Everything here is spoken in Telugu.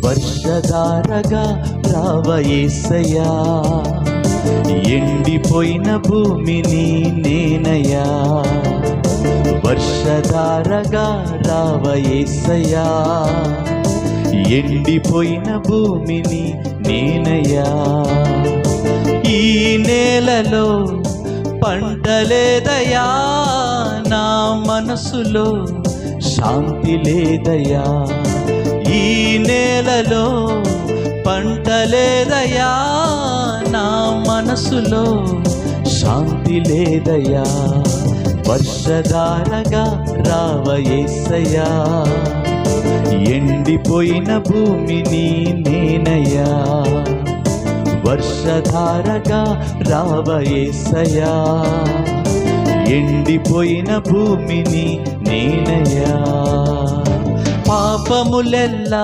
వర్షధారగా రావ యేసయ్యా, ఎండిపోయిన భూమిని నేనయ్యా. వర్షధారగా రావ యేసయ్యా, ఎండిపోయిన భూమిని నేనయ్యా. ఈ నేలలో పంట లేదయ్యా, నా మనసులో శాంతి లేదయ్యా. ఈ నేలలో పంట లేదయ్యా, నా మనసులో శాంతి లేదయ్యా. వర్షధారగా రావ యేసయ్యా, ఎండిపోయిన భూమిని నేనయ్యా. వర్షధారగా రావ యేసయ్యా, ఎండిపోయిన భూమిని నేనయ్యా. పాపములెల్లా